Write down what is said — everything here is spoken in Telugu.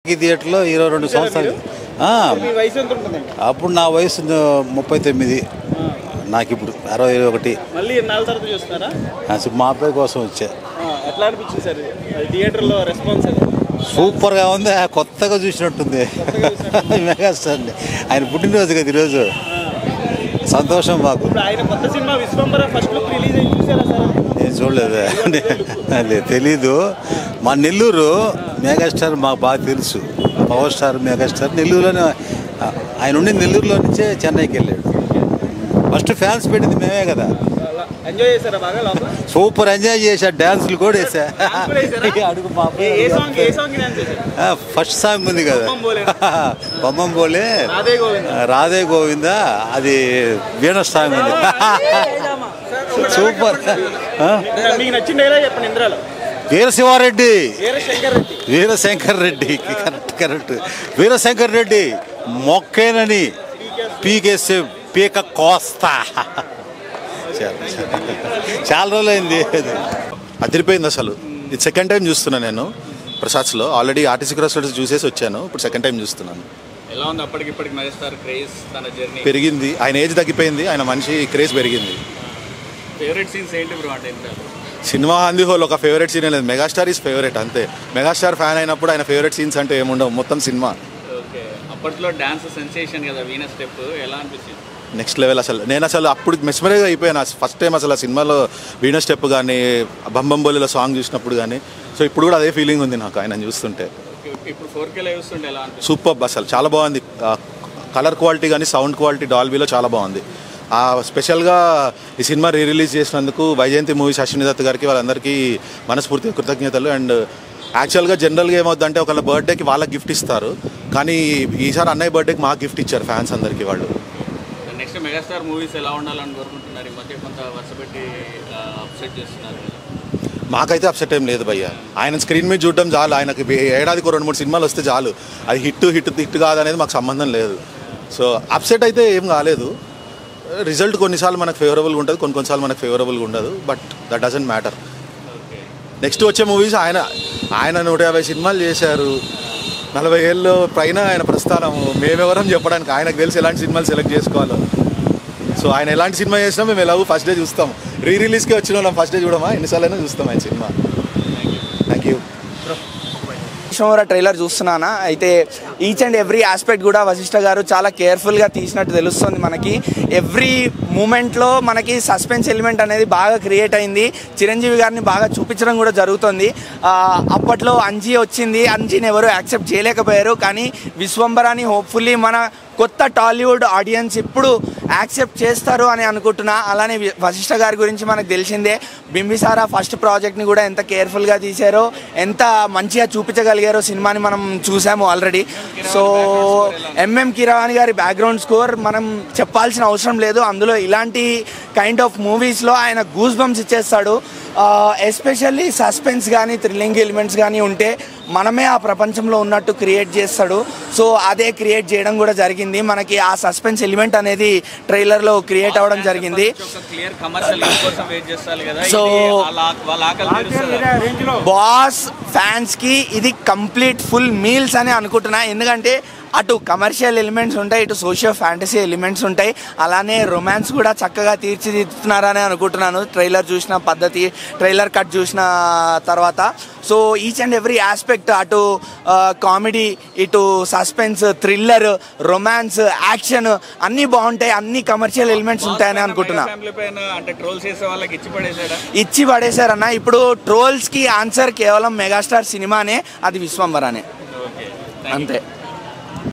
థియేటర్లో 22 సంవత్సరాలు. అప్పుడు నా వయసు 39, నాకు ఇప్పుడు 61. మళ్ళీ ఎన్నాళ్ళ తర్వాత చూస్తున్నారా? మా అబ్బాయి కోసం వచ్చా. ఎట్లా అనిపించింది సార్ థియేటర్లో రెస్పాన్స్? సూపర్గా ఉంది, కొత్తగా చూసినట్టుంది. మెగాస్టార్ని ఆయన పుట్టినరోజు కదా ఈరోజు, సంతోషం మాకు. ఆయన కొత్త cinema Vishwambhara first look release అయింది, చూసారా సార్? నేను చూడలేదు, తెలీదు. మా నెల్లూరు మెగాస్టార్ మాకు బాగా తెలుసు. పవర్ స్టార్ మెగాస్టార్ నెల్లూరులోనే, ఆయన ఉండి నెల్లూరులో నుంచే చెన్నైకి వెళ్ళాడు. ఫస్ట్ ఫ్యాన్స్ పెట్టింది మేమే కదా. ఎంజాయ్ చేశారా బాగా లోపల? సూపర్ ఎంజాయ్ చేశా, డాన్సులు కూడా వేసా. అడుగు ఫస్ట్ సాంగ్ ఉంది కదా, బొమ్మం బోలే రాధే గోవింద, అది వీణ సాంగ్ ఉంది. సూపర్. మీకు నచ్చిన డైలాగ్ చెప్పండి ఇంద్రాలో. వీరశివారెడ్డి, వీరశంకర్ రెడ్డి, కరెక్ట్. వీరశంకర్ రెడ్డి మొక్కేనని పీకేసి పీక కోస్తా. చాలా రోజులైంది. అదిరిపోయింది అసలు. ఇది సెకండ్ టైం చూస్తున్నాను నేను ప్రసాద్స్లో. ఆల్రెడీ ఆర్టీసీ క్రాస్ రోడ్స్ చూసేసి వచ్చాను, ఇప్పుడు సెకండ్ టైం చూస్తున్నాను. ఎలా ఉంది అప్పటికిప్పటికి మెగాస్టార్ క్రేజ్, తన జర్నీ పెరిగింది. ఆయన ఏజ్ తగ్గిపోయింది, ఆయన మనిషి క్రేజ్ పెరిగింది. ఫేవరెట్ సీన్స్ ఏంటి బ్రో? అంటే సినిమా అంది హోల్ ఒక ఫేవరెట్ సీన్ లేదు, మెగాస్టార్ ఈజ్ ఫేవరెట్ అంతే. మెగాస్టార్ ఫ్యాన్ అయినప్పుడు ఆయన ఫేవరెట్ సీన్స్ అంటే ఏముండవు, మొత్తం సినిమా. ఓకే, అప్పట్లో డాన్స్ సెన్సేషన్ కదా వీణ స్టెప్, ఎలా అనిపించింది? నెక్స్ట్ లెవెల్ అసలు. నేను అసలు అప్పుడు మెస్మరైజ్ అయిపోయాను ఫస్ట్ టైం అసలు ఆ సినిమాలో వీణ స్టెప్ కానీ, బంబం బోలిలో సాంగ్ చూసినప్పుడు కానీ. సో ఇప్పుడు కూడా అదే ఫీలింగ్ ఉంది నాకు ఆయన చూస్తుంటే. ఇప్పుడు 4K చూస్తుంటే ఎలా అనిపిస్తుంది? సూపర్ అసలు, చాలా బాగుంది. కలర్ క్వాలిటీ కానీ, సౌండ్ క్వాలిటీ డాల్బీలో చాలా బాగుంది. స్పెషల్గా ఈ సినిమా రిలీజ్ చేసినందుకు వైజయంతి మూవీస్ అశ్విని దత్ గారికి, వాళ్ళందరికీ మనస్ఫూర్తిగా కృతజ్ఞతలు. అండ్ యాక్చువల్గా జనరల్గా ఏమవుతుందంటే ఒకళ్ళ బర్త్డేకి వాళ్ళకి గిఫ్ట్ ఇస్తారు, కానీ ఈసారి అన్నయ్య బర్త్డేకి మాకు గిఫ్ట్ ఇచ్చారు ఫ్యాన్స్ అందరికీ వాళ్ళు. నెక్స్ట్ మెగాస్టార్ మూవీస్ ఎలా ఉండాలని కోరుకుంటున్నారు? ఈ మధ్య కొంత వరుసపెట్టి అప్సెట్ చేస్తున్నారు. మాకైతే అప్సెట్ ఏం లేదు భయ్య. ఆయన స్క్రీన్ మీద చూడడం చాలు, ఆయనకి ఏడాదికి 2-3 సినిమాలు వస్తే చాలు. అది హిట్ కాదనేది మాకు సంబంధం లేదు. సో అప్సెట్ అయితే ఏం కాలేదు. రిజల్ట్ కొన్నిసార్లు మనకు ఫేవరబుల్గా ఉంటుంది, కొన్నిసార్లు మనకు ఫేవరబుల్గా ఉండదు, but that doesn't matter. Next వచ్చే మూవీస్ ఆయన 150 సినిమాలు చేశారు, 40 ఏళ్ళు పైన ఆయన ప్రస్థానం. మేమెవరం చెప్పడానికి, ఆయనకు తెలిసి ఎలాంటి సినిమాలు సెలెక్ట్ చేసుకోవాలో. సో ఆయన ఎలాంటి సినిమా చేసినా మేము ఎలాగో ఫస్ట్ డే చూస్తాం. రిలీజ్కి వచ్చిన వాళ్ళం ఫస్ట్ డే చూడమా, ఎన్నిసార్లైనా చూస్తాం ఆయన సినిమా. Thank you. విశ్వంబర ట్రైలర్ చూస్తున్నానా, అయితే ఈచ్ అండ్ ఎవ్రీ ఆస్పెక్ట్ కూడా వశిష్ఠ గారు చాలా కేర్ఫుల్గా తీసినట్టు తెలుస్తుంది మనకి. ఎవ్రీ మూమెంట్లో మనకి సస్పెన్స్ ఎలిమెంట్ అనేది బాగా క్రియేట్ అయింది. చిరంజీవి గారిని బాగా చూపించడం కూడా జరుగుతుంది. అప్పట్లో అంజీ వచ్చింది, అంజీని ఎవరు యాక్సెప్ట్ చేయలేకపోయారు, కానీ విశ్వంబరాని హోప్ఫుల్లీ మన కొత్త టాలీవుడ్ ఆడియన్స్ ఇప్పుడు యాక్సెప్ట్ చేస్తారు అని అనుకుంటున్నా. అలానే వశిష్ఠ గారి గురించి మనకు తెలిసిందే, బింబిసారా ఫస్ట్ ప్రాజెక్ట్ని కూడా ఎంత కేర్ఫుల్గా తీశారో, ఎంత మంచిగా చూపించగలిగారో సినిమాని మనం చూసాము ఆల్రెడీ. సో ఎంఎం కీరవాణి గారి బ్యాక్గ్రౌండ్ స్కోర్ మనం చెప్పాల్సిన అవసరం లేదు. అందులో ఇలాంటి కైండ్ ఆఫ్ మూవీస్లో ఆయన గూస్ బంప్స్ ఇచ్చేస్తాడు. ఎస్పెషల్లీ సస్పెన్స్ కానీ, థ్రిల్లింగ్ ఎలిమెంట్స్ కానీ ఉంటే మనమే ఆ ప్రపంచంలో ఉన్నట్టు క్రియేట్ చేస్తాడు. సో అదే క్రియేట్ చేయడం కూడా జరిగింది. మనకి ఆ సస్పెన్స్ ఎలిమెంట్ అనేది ట్రైలర్లో క్రియేట్ అవ్వడం జరిగింది. సో బాస్ ఫ్యాన్స్కి ఇది కంప్లీట్ ఫుల్ మీల్స్ అని అనుకుంటున్నా. ఎందుకంటే అటు కమర్షియల్ ఎలిమెంట్స్ ఉంటాయి, ఇటు సోషియో ఫ్యాంటసీ ఎలిమెంట్స్ ఉంటాయి, అలానే రొమాన్స్ కూడా చక్కగా తీర్చిదిద్దుతున్నారని అనుకుంటున్నాను ట్రైలర్ చూసిన పద్ధతి, ట్రైలర్ కట్ చూసిన తర్వాత. So each and every aspect, అటు కామెడీ, ఇటు సస్పెన్స్, థ్రిల్లర్, రొమాన్స్, యాక్షన్ అన్నీ బాగుంటాయి, అన్ని కమర్షియల్ ఎలిమెంట్స్ ఉంటాయని అనుకుంటున్నా. ఇచ్చి పడేశారన్న. ఇప్పుడు ట్రోల్స్కి ఆన్సర్ కేవలం మెగాస్టార్ సినిమానే, అది విశ్వంబరానే, అంతే.